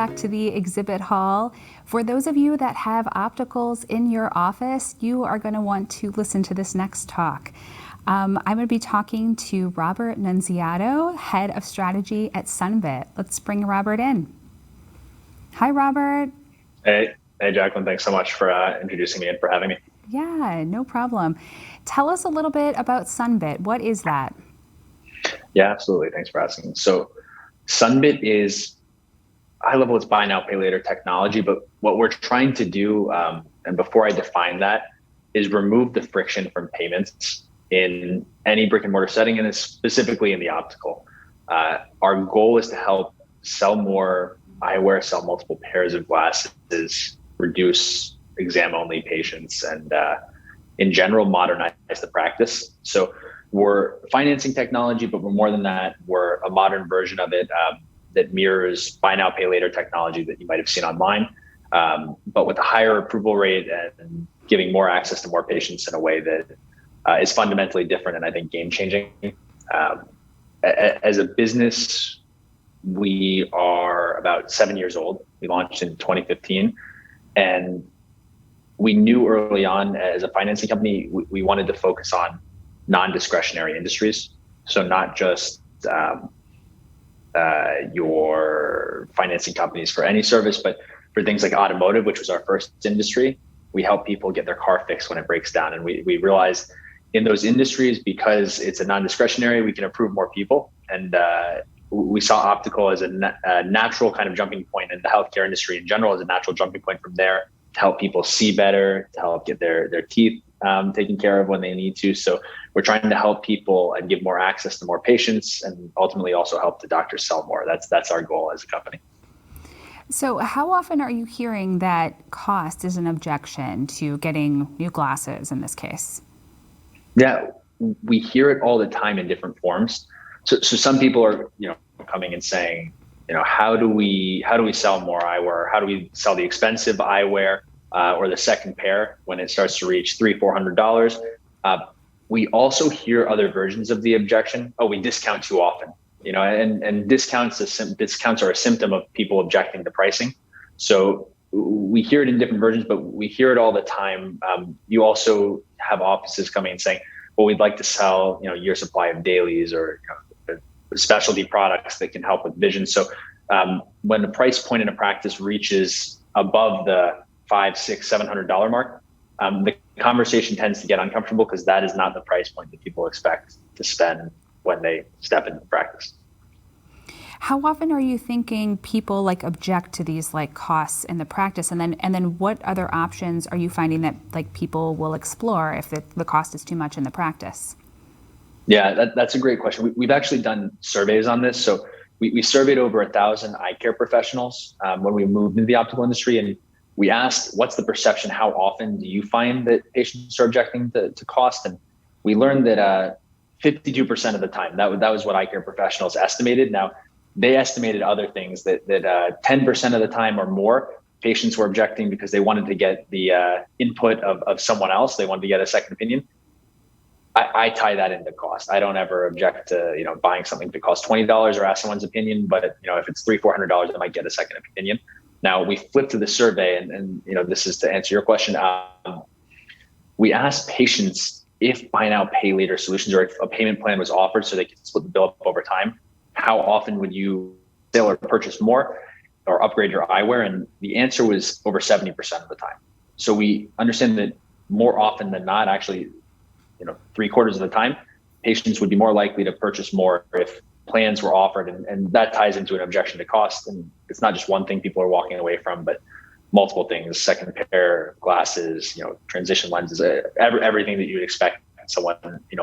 back to the exhibit hall. For those of you that have opticals in your office, you are going to want to listen to this next talk. I'm going to be talking to Robert Nunziato, Head of Strategy at Sunbit. Let's bring Robert in. Hi, Robert. Hey, Jacqueline. Thanks so much for introducing me and for having me. Yeah, no problem. Tell us a little bit about Sunbit. What is that? Yeah, absolutely. Thanks for asking. So Sunbit is high level, it's buy now, pay later technology. But what we're trying to do, and before I define that, is remove the friction from payments in any brick and mortar setting, and specifically in the optical. Our goal is to help sell more eyewear, sell multiple pairs of glasses, reduce exam-only patients, and in general, modernize the practice. So we're financing technology, but we're more than that. We're a modern version of it that mirrors buy now, pay later technology that you might have seen online, but with a higher approval rate and giving more access to more patients in a way that is fundamentally different and I think game-changing. As a business, we are about 7 years old. We launched in 2015, and we knew early on as a financing company, we wanted to focus on non-discretionary industries. So not just your financing companies for any service, but for things like automotive, which was our first industry. We help people get their car fixed when it breaks down. And we realized in those industries, because it's a non-discretionary, we can approve more people. And we saw optical as a natural kind of jumping point, in the healthcare industry in general as a natural jumping point from there to help people see better, to help get their teeth taken care of when they need to. So we're trying to help people and give more access to more patients, and ultimately also help the doctors sell more. That's our goal as a company. So how often are you hearing that cost is an objection to getting new glasses in this case? Yeah, we hear it all the time in different forms. So some people are, coming and saying, how do we sell more eyewear? How do we sell the expensive eyewear or the second pair when it starts to reach $300-$400? We also hear other versions of the objection. Oh, we discount too often, and discounts are a symptom of people objecting to pricing. So we hear it in different versions, but we hear it all the time. You also have offices coming and saying, well, we'd like to sell, your supply of dailies or specialty products that can help with vision. So when the price point in a practice reaches above the $500, $600, $700 mark, the conversation tends to get uncomfortable because that is not the price point that people expect to spend when they step into practice. How often are you thinking people object to these costs in the practice, and then what other options are you finding that people will explore if the cost is too much in the practice? Yeah, that's a great question. We've actually done surveys on this. So we surveyed over 1,000 eye care professionals when we moved into the optical industry, and we asked, what's the perception? How often do you find that patients are objecting to cost? And we learned that 52% of the time, that was what eye care professionals estimated. Now, they estimated other things that 10% of the time or more, patients were objecting because they wanted to get the input of someone else. They wanted to get a second opinion. I tie that into cost. I don't ever object to buying something that costs $20 or ask someone's opinion, but if it's $300-$400, I might get a second opinion. Now we flipped to the survey, and this is to answer your question. We asked patients if buy now, pay later solutions, or if a payment plan was offered so they could split the bill up over time, how often would you sell or purchase more or upgrade your eyewear? And the answer was over 70% of the time. So we understand that more often than not, actually, 3/4 of the time, patients would be more likely to purchase more if plans were offered. And that ties into an objection to cost. And it's not just one thing people are walking away from, but multiple things: second pair of glasses, transition lenses, everything that you'd expect someone,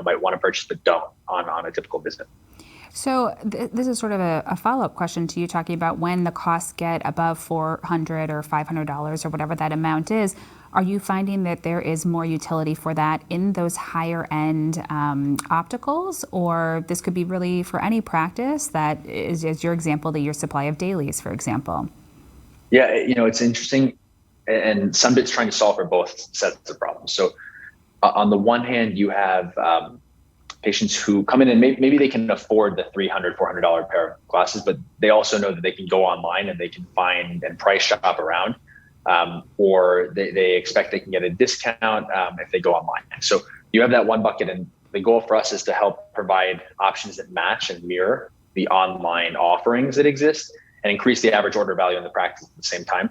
might want to purchase, but don't on a typical visit. So this is sort of a follow-up question to you talking about when the costs get above $400 or $500 or whatever that amount is. Are you finding that there is more utility for that in those higher end opticals, or this could be really for any practice that is your example, your supply of dailies, for example? Yeah, it's interesting, and Sunbit's trying to solve for both sets of problems. So on the one hand, you have patients who come in and maybe they can afford the $300, $400 pair of glasses, but they also know that they can go online and they can find and price shop around, or they expect they can get a discount if they go online. So you have that one bucket, and the goal for us is to help provide options that match and mirror the online offerings that exist and increase the average order value in the practice at the same time.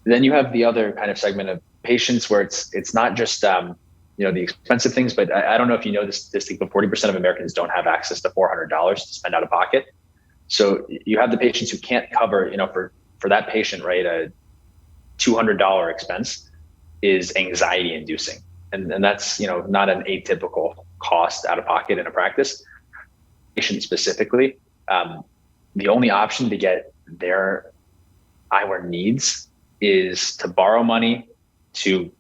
Then you have the other kind of segment of patients where it's not just the expensive things, but I don't know if you know this statistic, but 40% of Americans don't have access to $400 to spend out of pocket. So you have the patients who can't cover, for that patient, right, a $200 expense is anxiety inducing. And that's, not an atypical cost out of pocket in a practice. Patient specifically, the only option to get their eyewear needs is to borrow money, to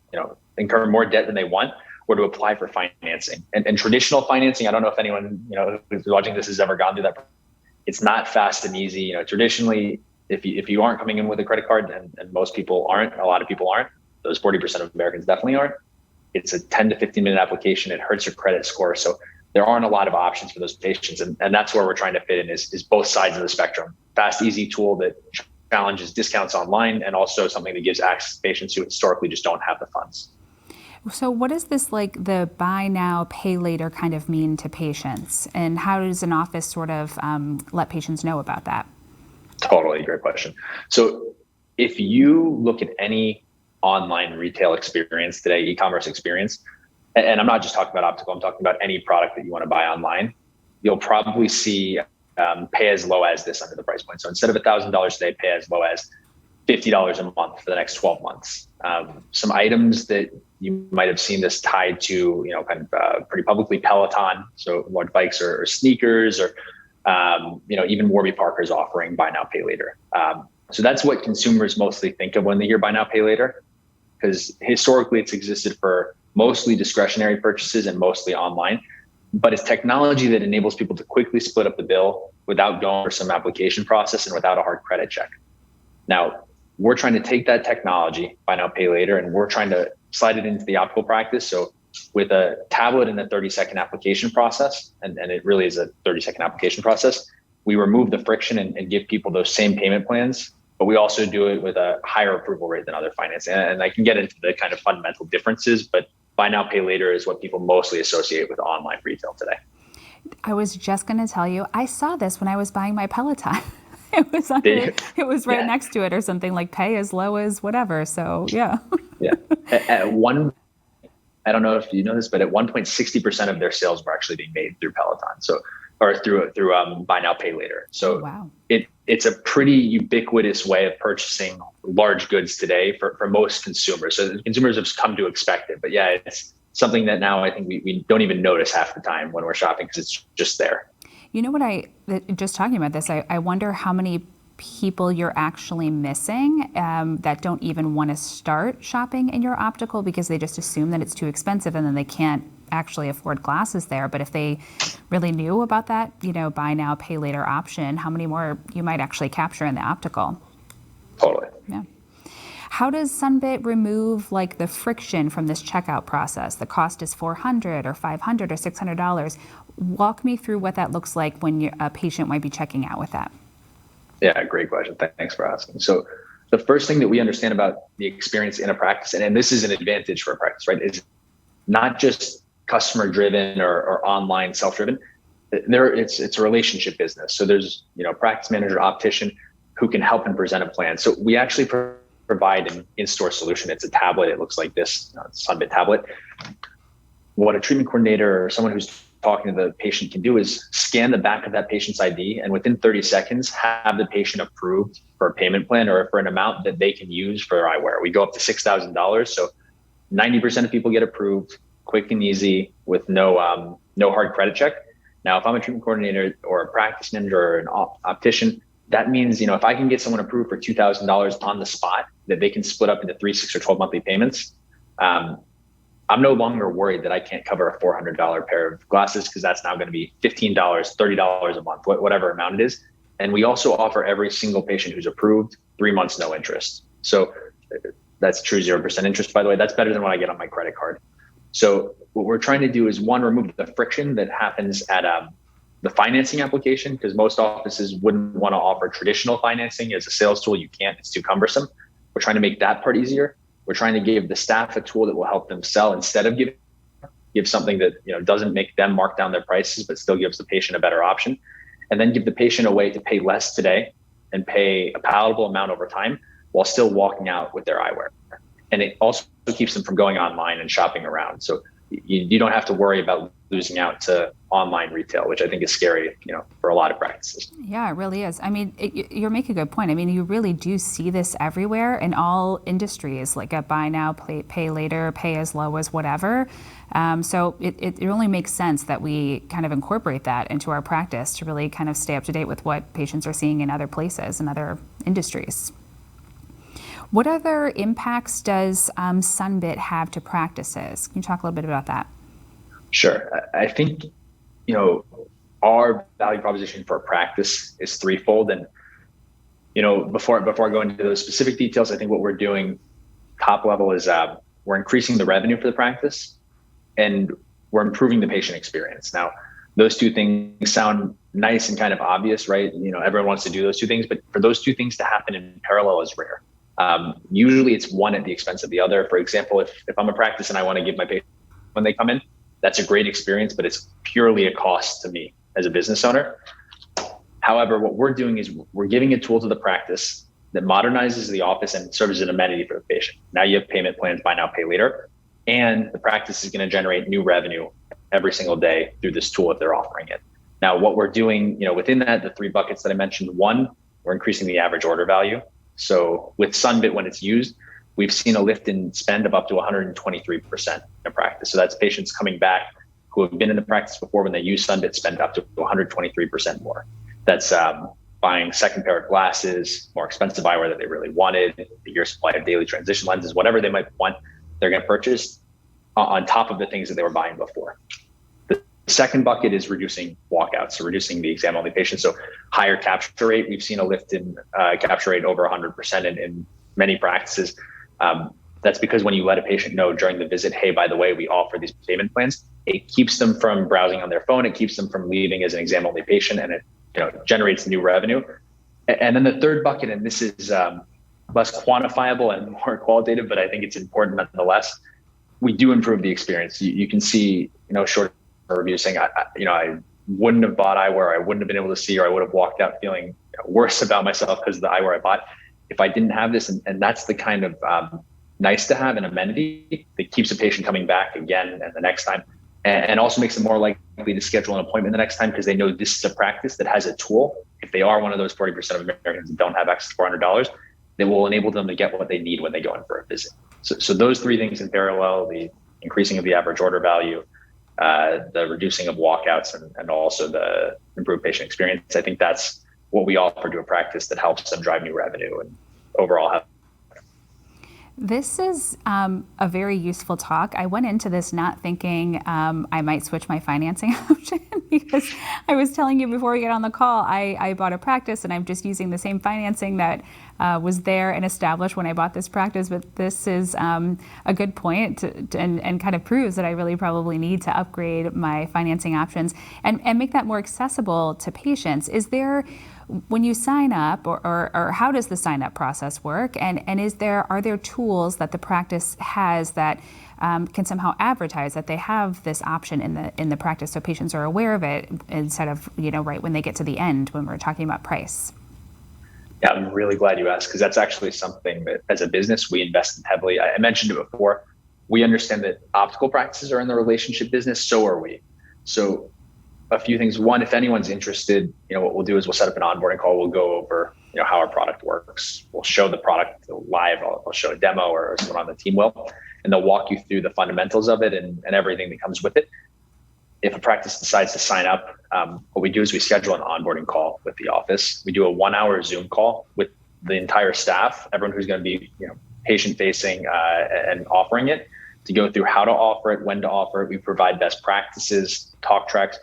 incur more debt than they want, or to apply for financing. And traditional financing, I don't know if anyone who's watching this has ever gone through that. It's not fast and easy. Traditionally, if you aren't coming in with a credit card, and most people aren't, a lot of people aren't, those 40% of Americans definitely aren't. It's a 10 to 15 minute application. It hurts your credit score. So there aren't a lot of options for those patients. And that's where we're trying to fit in is both sides of the spectrum. Fast, easy tool that challenges discounts online, and also something that gives access to patients who historically just don't have the funds. So what does this the buy now, pay later kind of mean to patients? And how does an office sort of let patients know about that? Totally, great question. So if you look at any online retail experience today, e-commerce experience, and I'm not just talking about optical, I'm talking about any product that you want to buy online, you'll probably see pay as low as this under the price point. So instead of $1,000 today, pay as low as $50 a month for the next 12 months. Some items that you might have seen this tied to, pretty publicly, Peloton, so what bikes or sneakers, or even Warby Parker's offering buy now, pay later. So that's what consumers mostly think of when they hear buy now, pay later, because historically it's existed for mostly discretionary purchases and mostly online. But it's technology that enables people to quickly split up the bill without going through some application process and without a hard credit check. Now, we're trying to take that technology, buy now, pay later, and we're trying to slide it into the optical practice. So with a tablet and a 30-second application process, and it really is a 30-second application process, we remove the friction and give people those same payment plans, but we also do it with a higher approval rate than other financing. And I can get into the kind of fundamental differences, but buy now, pay later is what people mostly associate with online retail today. I was just going to tell you, I saw this when I was buying my Peloton. It was right next to it, or something like pay as low as whatever. So yeah. Yeah. I don't know if you know this, but at one point, 60% of their sales were actually being made through Peloton. So, or through buy now, pay later. So wow. It's a pretty ubiquitous way of purchasing large goods today for most consumers. So consumers have come to expect it, but yeah, it's something that now I think we don't even notice half the time when we're shopping because it's just there. You know what, just talking about this, I wonder how many people you're actually missing that don't even want to start shopping in your optical because they just assume that it's too expensive and then they can't actually afford glasses there. But if they really knew about that, buy now, pay later option, how many more you might actually capture in the optical? Totally. Yeah. How does Sunbit remove the friction from this checkout process? The cost is $400 or $500 or $600. Walk me through what that looks like when a patient might be checking out with that. Yeah, great question. Thanks for asking. So the first thing that we understand about the experience in a practice, and this is an advantage for a practice, right, is not just customer driven or online self-driven. It's a relationship business. So there's practice manager, optician who can help and present a plan. So we actually provide an in-store solution. It's a tablet. It looks like this Sunbit tablet. What a treatment coordinator or someone who's talking to the patient can do is scan the back of that patient's ID, and within 30 seconds have the patient approved for a payment plan or for an amount that they can use for their eyewear. We go up to $6,000. So 90% of people get approved, quick and easy, with no hard credit check. Now, if I'm a treatment coordinator or a practice manager or an optician, that means, if I can get someone approved for $2,000 on the spot that they can split up into 3, 6, or 12 monthly payments, I'm no longer worried that I can't cover a $400 pair of glasses, because that's now going to be $15, $30 a month, whatever amount it is. And we also offer every single patient who's approved 3 months, no interest. So that's true 0% interest, by the way. That's better than what I get on my credit card. So what we're trying to do is, one, remove the friction that happens at the financing application, because most offices wouldn't want to offer traditional financing as a sales tool. You can't, it's too cumbersome. We're trying to make that part easier. We're trying to give the staff a tool that will help them sell instead of give something that doesn't make them mark down their prices, but still gives the patient a better option. And then give the patient a way to pay less today and pay a palatable amount over time while still walking out with their eyewear. And it also keeps them from going online and shopping around. So you don't have to worry about losing out to online retail, which I think is scary, for a lot of practices. Yeah, it really is. I mean, you're making a good point. I mean, you really do see this everywhere in all industries, like a buy now, pay later, pay as low as whatever. So it only makes sense that we kind of incorporate that into our practice to really kind of stay up to date with what patients are seeing in other places and other industries. What other impacts does Sunbit have to practices? Can you talk a little bit about that? Sure. I think, our value proposition for a practice is threefold. And, before I go into those specific details, I think what we're doing top level is we're increasing the revenue for the practice and we're improving the patient experience. Now, those two things sound nice and kind of obvious, right? Everyone wants to do those two things, but for those two things to happen in parallel is rare. Usually it's one at the expense of the other. For example, if I'm a practice and I want to give my patient when they come in, that's a great experience, but it's purely a cost to me as a business owner. However, what we're doing is we're giving a tool to the practice that modernizes the office and serves as an amenity for the patient. Now you have payment plans, buy now, pay later, and the practice is going to generate new revenue every single day through this tool if they're offering it. Now, what we're doing, within that, the three buckets that I mentioned, one, we're increasing the average order value. So with Sunbit, when it's used, we've seen a lift in spend of up to 123% in practice. So that's patients coming back who have been in the practice before. When they use Sunbit, spend up to 123% more. That's buying second pair of glasses, more expensive eyewear that they really wanted, a year's supply of daily transition lenses, whatever they might want, they're going to purchase on top of the things that they were buying before. The second bucket is reducing walkouts, so reducing the exam-only patients. So higher capture rate. We've seen a lift in capture rate over 100% in many practices. That's because when you let a patient know during the visit, hey, by the way, we offer these payment plans, it keeps them from browsing on their phone. It keeps them from leaving as an exam-only patient, and it generates new revenue. And then the third bucket, and this is less quantifiable and more qualitative, but I think it's important nonetheless. We do improve the experience. You can see, short reviews saying, I wouldn't have bought eyewear, I wouldn't have been able to see, or I would have walked out feeling worse about myself because of the eyewear I bought if I didn't have this. And that's the kind of nice to have an amenity that keeps a patient coming back again and the next time, and also makes them more likely to schedule an appointment the next time because they know this is a practice that has a tool. If they are one of those 40% of Americans that don't have access to $400, that will enable them to get what they need when they go in for a visit. So those three things in parallel, the increasing of the average order value, the reducing of walkouts, and also the improved patient experience, I think that's what we offer to a practice that helps them drive new revenue and overall health. This is a very useful talk. I went into this not thinking I might switch my financing option because I was telling you before we get on the call, I bought a practice and I'm just using the same financing that was there and established when I bought this practice. But this is a good point and kind of proves that I really probably need to upgrade my financing options and make that more accessible to patients. Is there, when you sign up, or how does the sign up process work? And are there tools that the practice has that can somehow advertise that they have this option in the practice so patients are aware of it instead of right when they get to the end when we're talking about price? Yeah, I'm really glad you asked, because that's actually something that as a business we invest in heavily. I mentioned it before. We understand that optical practices are in the relationship business, so are we. So a few things. One, if anyone's interested, what we'll do is we'll set up an onboarding call. We'll go over, how our product works. We'll show the product live. I'll show a demo, or someone on the team will, and they'll walk you through the fundamentals of it and everything that comes with it. If a practice decides to sign up, what we do is we schedule an onboarding call with the office. We do a 1-hour Zoom call with the entire staff, everyone who's going to be, patient facing and offering it, to go through how to offer it, when to offer it. We provide best practices, talk tracks,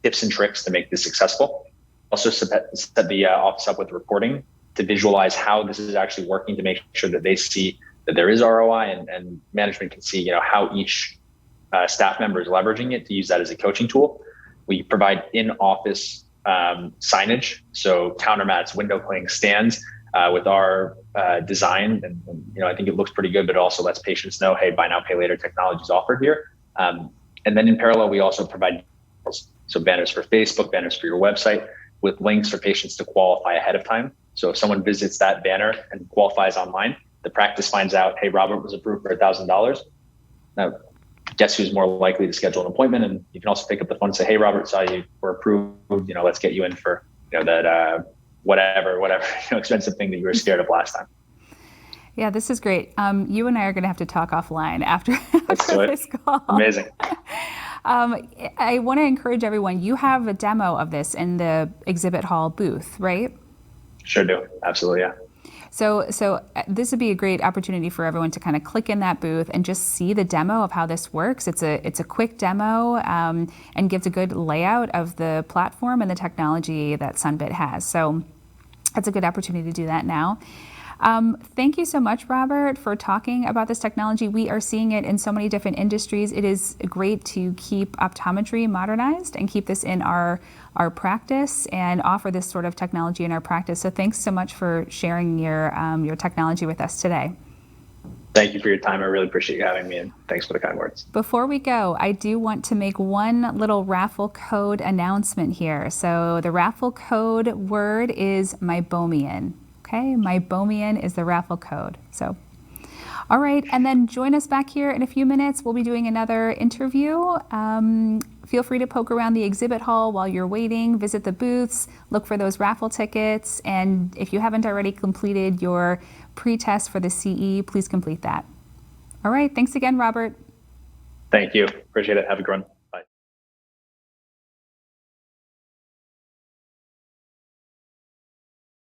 tips and tricks to make this successful. Also set the office up with reporting to visualize how this is actually working, to make sure that they see that there is ROI, and management can see, how each staff members leveraging it to use that as a coaching tool. We provide in-office signage, so countermats, window cling, stands with our design, and I think it looks pretty good, but it also lets patients know, hey, buy now, pay later technology is offered here. And then in parallel, we also provide banners for Facebook, banners for your website, with links for patients to qualify ahead of time. So if someone visits that banner and qualifies online, the practice finds out, hey, Robert was approved for $1,000. Now, guess who's more likely to schedule an appointment? And you can also pick up the phone and say, hey, Robert, saw you were approved. Let's get you in for that whatever expensive thing that you were scared of last time. Yeah, this is great. You and I are going to have to talk offline after this call. Amazing. I want to encourage everyone. You have a demo of this in the exhibit hall booth, right? Sure do. Absolutely, yeah. So this would be a great opportunity for everyone to kind of click in that booth and just see the demo of how this works. It's a quick demo and gives a good layout of the platform and the technology that Sunbit has. So that's a good opportunity to do that now. Thank you so much, Robert, for talking about this technology. We are seeing it in so many different industries. It is great to keep optometry modernized and keep this in our practice and offer this sort of technology in our practice. So thanks so much for sharing your technology with us today. Thank you for your time. I really appreciate you having me, and thanks for the kind words. Before we go, I do want to make one little raffle code announcement here. So the raffle code word is Meibomian. Okay, Meibomian is the raffle code. So, all right, and then join us back here in a few minutes. We'll be doing another interview. Feel free to poke around the exhibit hall while you're waiting, visit the booths, look for those raffle tickets, and if you haven't already completed your pre-test for the CE, please complete that. All right, thanks again, Robert. Thank you. Appreciate it. Have a good one.